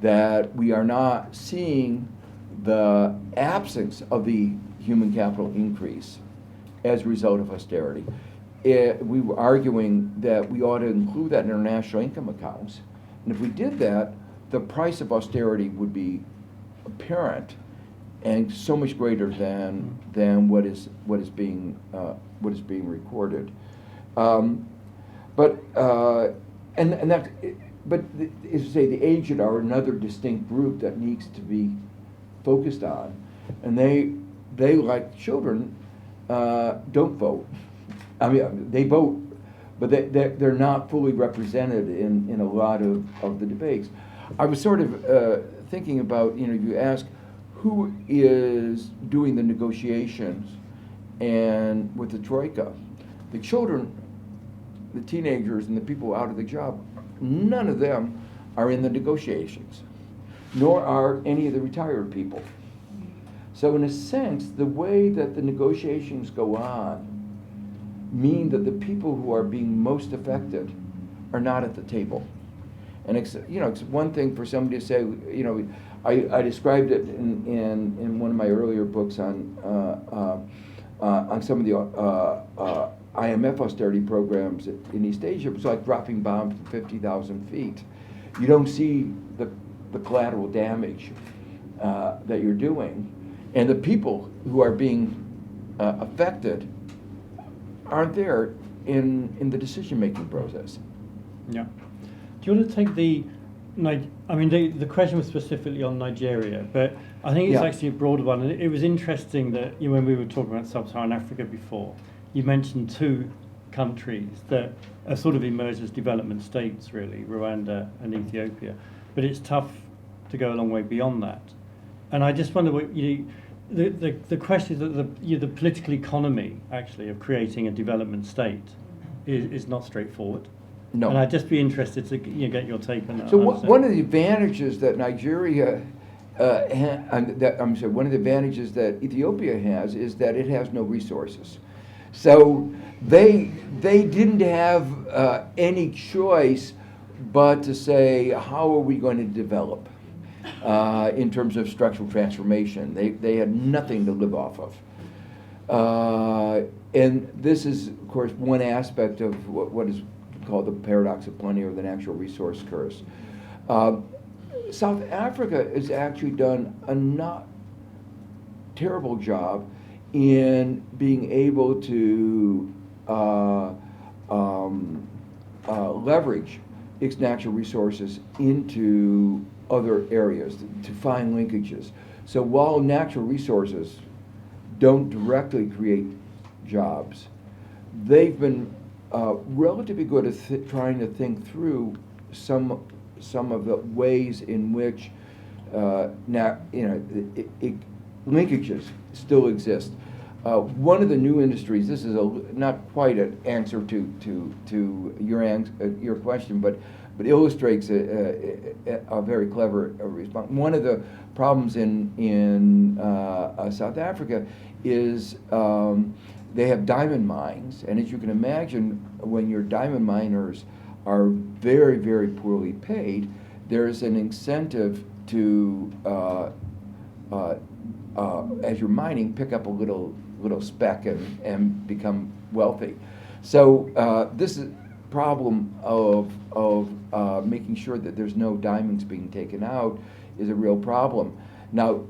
B: that we are not seeing the absence of the human capital increase as a result of austerity. We were arguing that we ought to include that in our national income accounts, and if we did that, the price of austerity would be apparent and so much greater than what is being recorded. But as you say, the aged are another distinct group that needs to be focused on, and they like children don't vote. I mean, they vote, but they're not fully represented in a lot of the debates. I was sort of thinking about, you ask who is doing the negotiations and with the Troika. The children, the teenagers, and the people out of the job, none of them are in the negotiations, nor are any of the retired people. So in a sense, the way that the negotiations go on mean that the people who are being most affected are not at the table. And it's one thing for somebody to say, I described it in one of my earlier books on some of the IMF austerity programs in East Asia. It was like dropping bombs from 50,000 feet. You don't see the collateral damage that you're doing, and the people who are being affected aren't there in the decision-making process.
C: Yeah. Do you want to take the question was specifically on Nigeria, but I think it's actually a broader one. And it was interesting that when we were talking about sub-Saharan Africa before, you mentioned two countries that are sort of emerged as development states, really, Rwanda and Ethiopia. But it's tough to go a long way beyond that. And I just wonder what the question that the political economy actually of creating a development state is not straightforward.
B: No.
C: And I'd just be interested to get your take on that.
B: So one of the advantages that Nigeria, one of the advantages that Ethiopia has is that it has no resources. So they didn't have any choice but to say, how are we going to develop in terms of structural transformation? They had nothing to live off of. And this is, of course, one aspect of what is called the paradox of plenty or the natural resource curse. South Africa has actually done a not terrible job in being able to leverage its natural resources into other areas, to find linkages. So while natural resources don't directly create jobs, they've been relatively good at trying to think through some of the ways in which linkages still exist. One of the new industries. This is not quite an answer to your question, but illustrates a very clever response. One of the problems in South Africa is they have diamond mines, and as you can imagine, when your diamond miners are very, very poorly paid, there's an incentive to, as you're mining, pick up a little speck and become wealthy. So this is problem of making sure that there's no diamonds being taken out is a real problem. Now,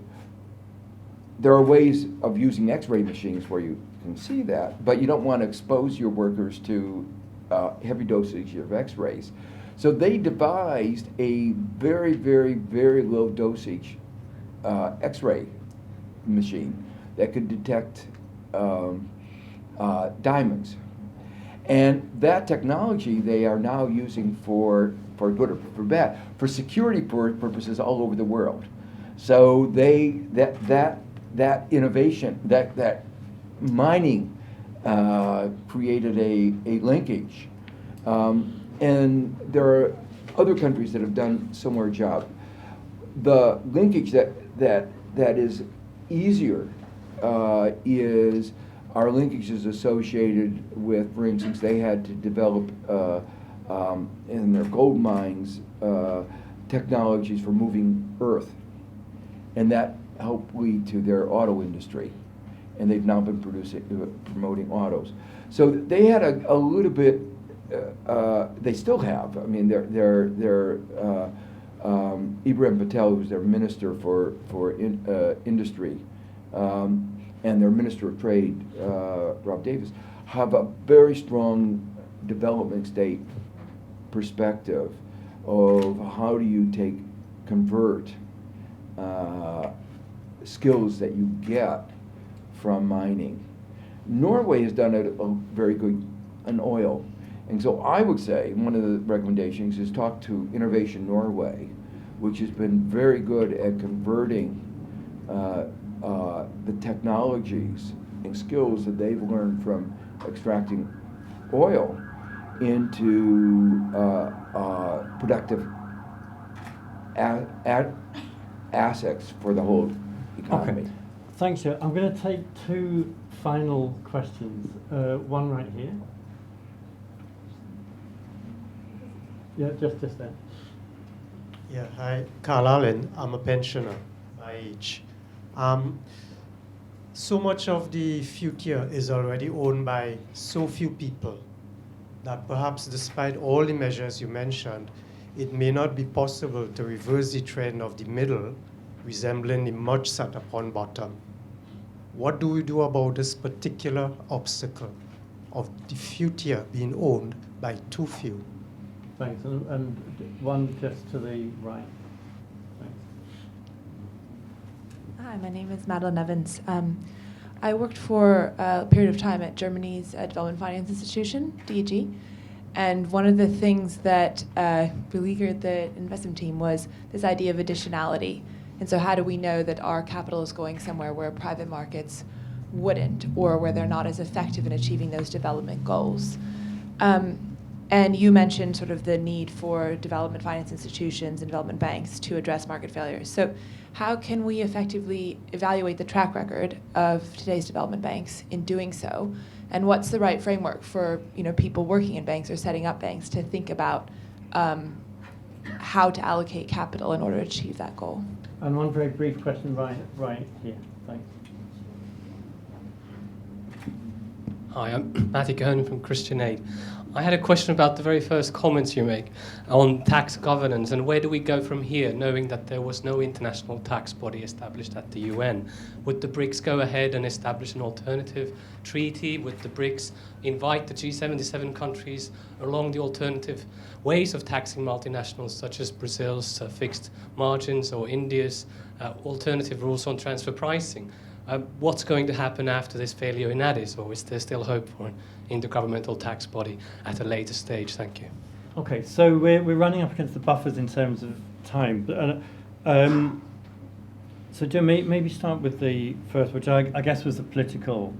B: there are ways of using X-ray machines where you can see that, but you don't want to expose your workers to heavy dosage of X-rays. So they devised a very, very, very low dosage X-ray machine that could detect diamonds. And that technology they are now using for good or for bad, for security purposes all over the world. So that innovation, that mining created a linkage. And there are other countries that have done similar job. The linkage that is easier is our linkages associated with, for instance, they had to develop in their gold mines technologies for moving earth, and that helped lead to their auto industry, and they've now been promoting autos. So they had a little bit. They still have. I mean, they're Ibrahim Patel, who's their minister for industry, and their minister of trade, Rob Davis, have a very strong development state perspective of how do you convert skills that you get from mining. Norway has done a very good in oil. And so I would say one of the recommendations is talk to Innovation Norway, which has been very good at converting the technologies and skills that they've learned from extracting oil into productive assets for the whole economy.
C: Okay. Thanks, Joe. I'm going to take two final questions. One right here. Yeah, just there.
O: Yeah, hi, Carl Allen. I'm a pensioner by age. So much of the future is already owned by so few people that perhaps despite all the measures you mentioned, it may not be possible to reverse the trend of the middle, resembling the much sat upon bottom. What do we do about this particular obstacle of the future being owned by too few?
C: Thanks. And one just to the right. Thanks.
P: Hi, my name is Madeline Evans. I worked for a period of time at Germany's Development Finance Institution, DEG, and one of the things that beleaguered the investment team was this idea of additionality. And so how do we know that our capital is going somewhere where private markets wouldn't, or where they're not as effective in achieving those development goals? And you mentioned sort of the need for development finance institutions and development banks to address market failures. So how can we effectively evaluate the track record of today's development banks in doing so? And what's the right framework for people working in banks or setting up banks to think about how to allocate capital in order to achieve that goal?
C: And one very brief question right here. Thanks.
Q: Hi, I'm Mattie Solinsky from Christian Aid. I had a question about the very first comments you make on tax governance and where do we go from here, knowing that there was no international tax body established at the UN. Would the BRICS go ahead and establish an alternative treaty? Would the BRICS invite the G77 countries along the alternative ways of taxing multinationals, such as Brazil's fixed margins or India's alternative rules on transfer pricing? What's going to happen after this failure in Addis, or is there still hope for an intergovernmental tax body at a later stage? Thank you.
C: Okay, so we're running up against the buffers in terms of time. So Joe, maybe start with the first, which I guess was the political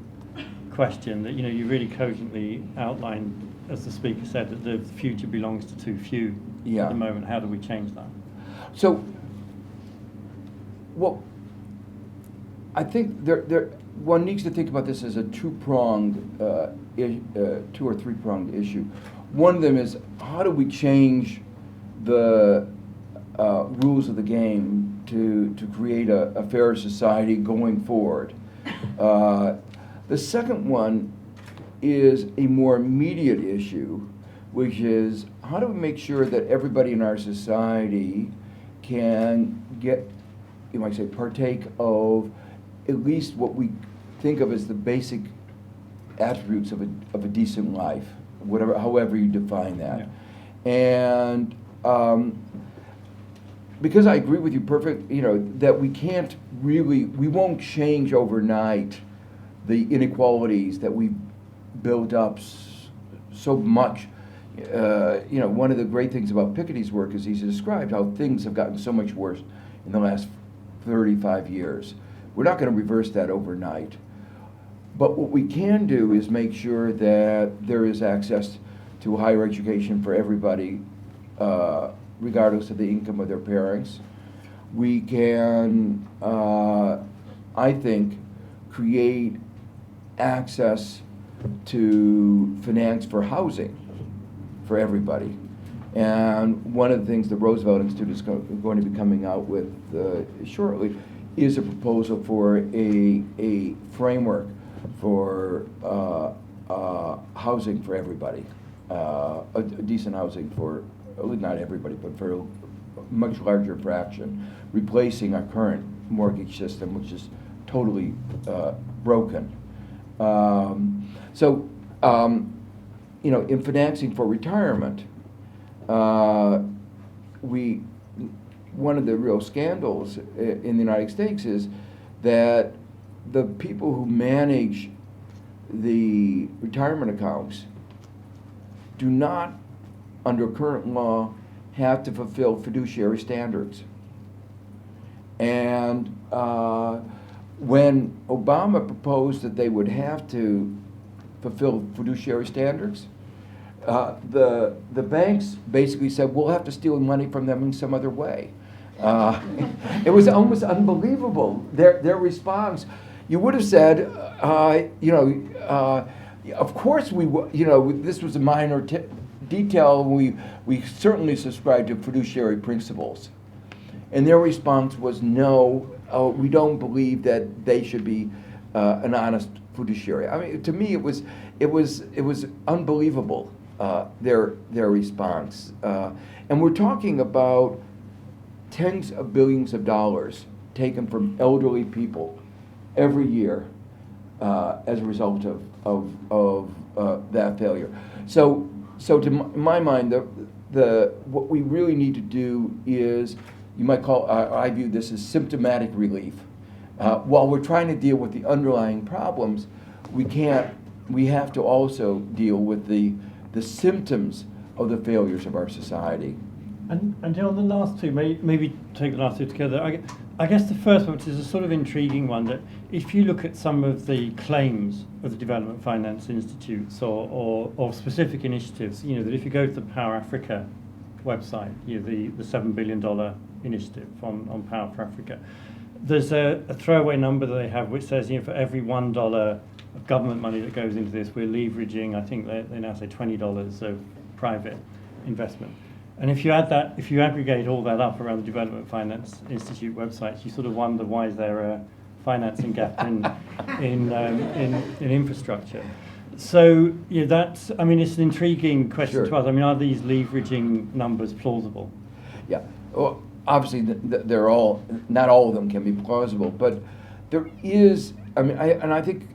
C: question that you really cogently outlined, as the speaker said, that the future belongs to too few at the moment. How do we change that?
B: So, well, I think one needs to think about this as a two-pronged, two or three-pronged issue. One of them is how do we change the rules of the game to create a fairer society going forward. The second one is a more immediate issue, which is how do we make sure that everybody in our society can get, you might say, partake of at least what we think of as the basic attributes of a decent life, however you define that. Yeah. And because I agree with you perfectly, that we won't change overnight the inequalities that we built up so much. One of the great things about Piketty's work is he's described how things have gotten so much worse in the last 35 years. We're not going to reverse that overnight. But what we can do is make sure that there is access to higher education for everybody, regardless of the income of their parents. We can, I think, create access to finance for housing for everybody. And one of the things the Roosevelt Institute is going to be coming out with shortly is a proposal for a framework for housing for everybody, a decent housing for, not everybody, but for a much larger fraction, replacing our current mortgage system, which is totally broken. You know, in financing for retirement, one of the real scandals in the United States is that the people who manage the retirement accounts do not, under current law, have to fulfill fiduciary standards. And when Obama proposed that they would have to fulfill fiduciary standards, the banks basically said, we'll have to steal money from them in some other way. It was almost unbelievable, their response. You would have said, you know, of course this was a minor detail. We certainly subscribe to fiduciary principles. And their response was, no, we don't believe that they should be an honest fiduciary. I mean, to me, it was unbelievable, their response. And we're talking about tens of billions of dollars taken from elderly people every year as a result of that failure. So to my mind, what we really need to do is, you might call, I view this as symptomatic relief. While we're trying to deal with the underlying problems, we have to also deal with the symptoms of the failures of our society.
C: And on the last two, maybe take the last two together. I guess the first one, which is a sort of intriguing one, that if you look at some of the claims of the Development Finance Institutes or specific initiatives, you know, that if you go to the Power Africa website, you know, the $7 billion initiative on Power for Africa, there's a throwaway number that they have which says, you know, for every $1 of government money that goes into this, we're leveraging, I think they now say $20 of private investment. And if you aggregate all that up around the Development Finance Institute websites, you sort of wonder, why is there a financing gap in infrastructure? So yeah, that's, I mean, it's an intriguing question to us. I mean, are these leveraging numbers plausible?
B: Yeah, well, obviously they're all, not all of them can be plausible, but there is, I mean, I think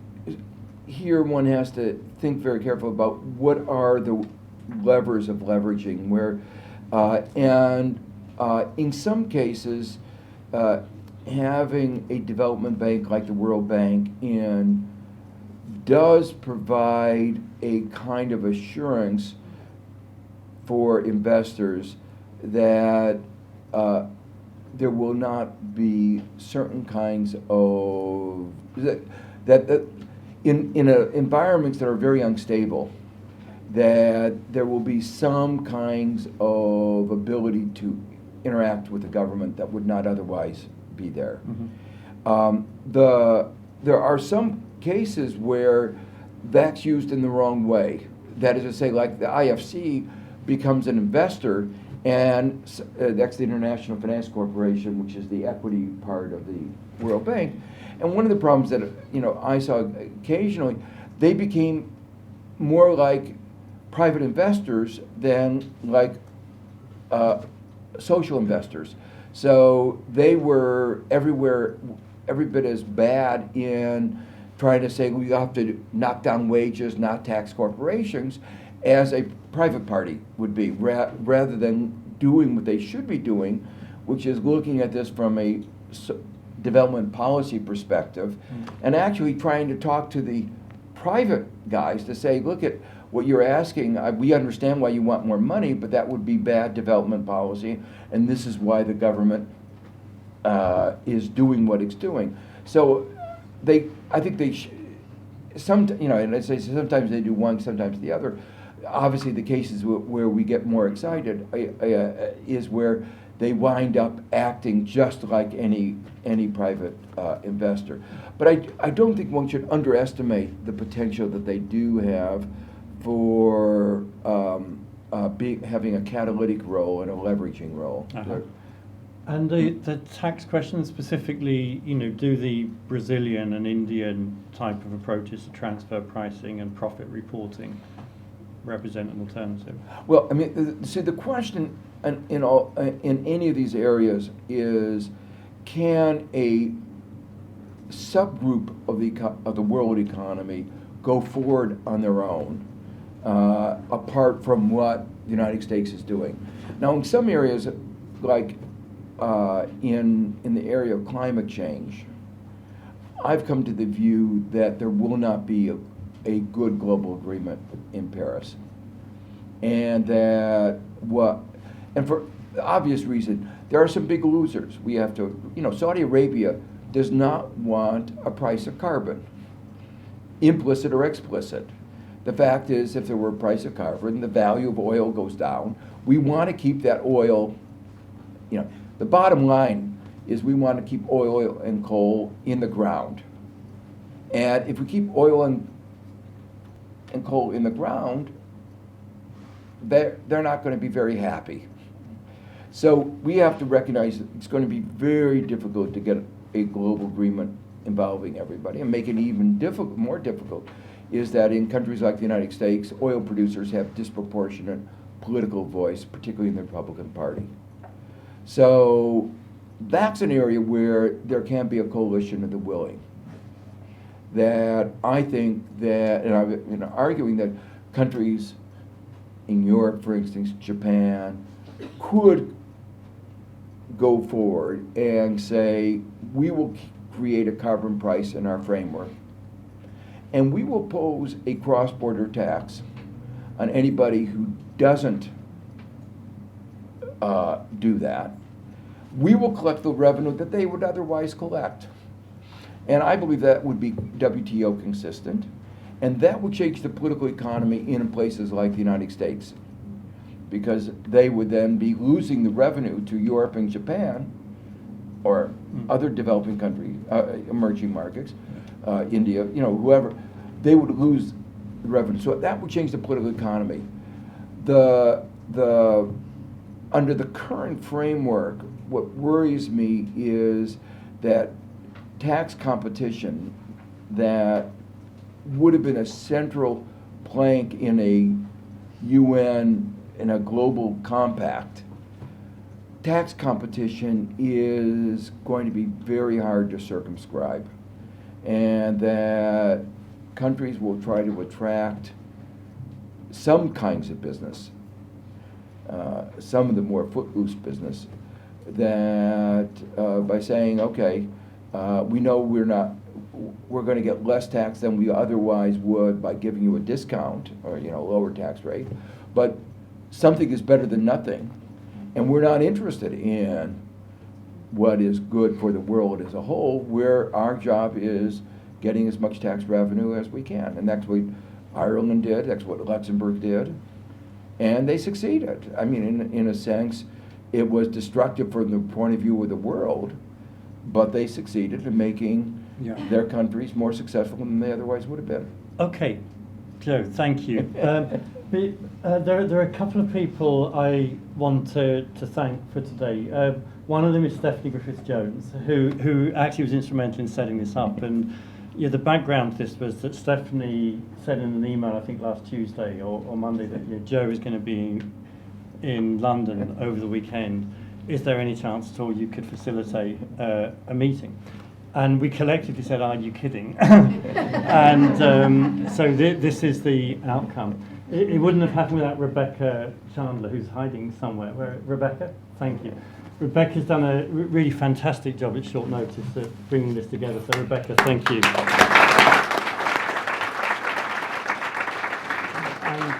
B: here one has to think very carefully about what are the levers of leveraging, where, in some cases, having a development bank like the World Bank does provide a kind of assurance for investors that there will not be certain kinds of that in environments that are very unstable, that there will be some kinds of ability to interact with the government that would not otherwise be there. Mm-hmm. There are some cases where that's used in the wrong way. That is to say, like the IFC becomes an investor, and that's the International Finance Corporation, which is the equity part of the World Bank. And one of the problems that I saw occasionally, they became more like private investors than like social investors. So they were every bit as bad in trying to say we have to knock down wages, not tax corporations, as a private party would be, rather than doing what they should be doing, which is looking at this from a development policy perspective, and actually trying to talk to the private guys to say, look at what you're asking, we understand why you want more money, but that would be bad development policy, and this is why the government is doing what it's doing. So I think they, and I say sometimes they do one, sometimes the other. Obviously, the cases where we get more excited is where they wind up acting just like any private investor. But I don't think one should underestimate the potential that they do have for having a catalytic role and a leveraging role.
C: Uh-huh. And the tax question specifically, do the Brazilian and Indian type of approaches to transfer pricing and profit reporting represent an alternative?
B: Well, I mean, see, the question in any of these areas is, can a subgroup of the world economy go forward on their own, apart from what the United States is doing? Now, in some areas, like in the area of climate change, I've come to the view that there will not be a good global agreement in Paris, and that and for the obvious reason, there are some big losers. We have to, Saudi Arabia does not want a price of carbon, implicit or explicit. The fact is, if there were a price of carbon, the value of oil goes down. We want to keep that oil, the bottom line is we want to keep oil and coal in the ground. And if we keep oil and coal in the ground, they're not going to be very happy. So we have to recognize that it's going to be very difficult to get a global agreement involving everybody. And make it even more difficult is that in countries like the United States, oil producers have disproportionate political voice, particularly in the Republican Party. So that's an area where there can be a coalition of the willing. That I think that, and I've been arguing that countries in Europe, for instance, Japan, could go forward and say, we will create a carbon price in our framework, and we will pose a cross-border tax on anybody who doesn't do that. We will collect the revenue that they would otherwise collect. And I believe that would be WTO consistent, and that would change the political economy in places like the United States, because they would then be losing the revenue to Europe and Japan, or other developing countries, emerging markets, India, whoever. They would lose the revenue. So that would change the political economy. Under the current framework, what worries me is that tax competition that would have been a central plank in a UN, in a global compact, tax competition is going to be very hard to circumscribe, and that countries will try to attract some kinds of business, some of the more footloose business, that by saying, okay, we know we're going to get less tax than we otherwise would by giving you a discount or lower tax rate, but something is better than nothing, and we're not interested in what is good for the world as a whole. Where our job is getting as much tax revenue as we can, and that's what Ireland did. That's what Luxembourg did, and they succeeded. I mean, in a sense, it was destructive from the point of view of the world, but they succeeded in making their countries more successful than they otherwise would have been.
C: Okay, Joe, thank you. There are a couple of people I want to thank for today. One of them is Stephanie Griffith-Jones, who actually was instrumental in setting this up. And the background to this was that Stephanie said in an email, I think last Tuesday or Monday, that Joe is going to be in London over the weekend. Is there any chance at all you could facilitate a meeting? And we collectively said, are you kidding? And so this is the outcome. It wouldn't have happened without Rebecca Chandler, who's hiding somewhere. Rebecca, thank you. Rebecca's done a really fantastic job at short notice of bringing this together. So Rebecca, thank you.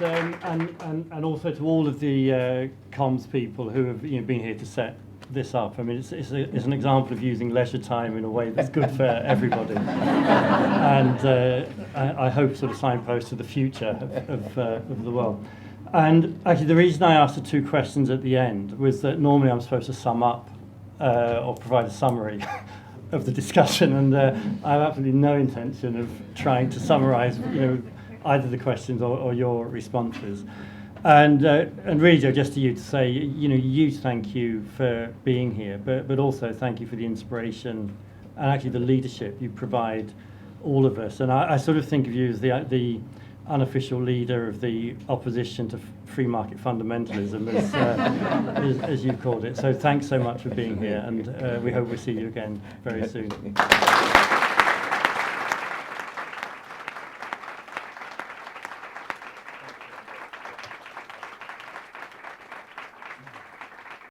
C: And also to all of the comms people who have been here to set this up. I mean, it's an example of using leisure time in a way that's good for everybody. And I hope sort of signpost to the future of the world. And actually, the reason I asked the two questions at the end was that normally I'm supposed to sum up or provide a summary of the discussion, and I have absolutely no intention of trying to summarize, either the questions or your responses. And really, Joe, just to you to say, huge thank you for being here, but also thank you for the inspiration and actually the leadership you provide all of us. And I sort of think of you as the unofficial leader of the opposition to free market fundamentalism, as you called it. So thanks so much for being here, and we hope we'll see you again very soon.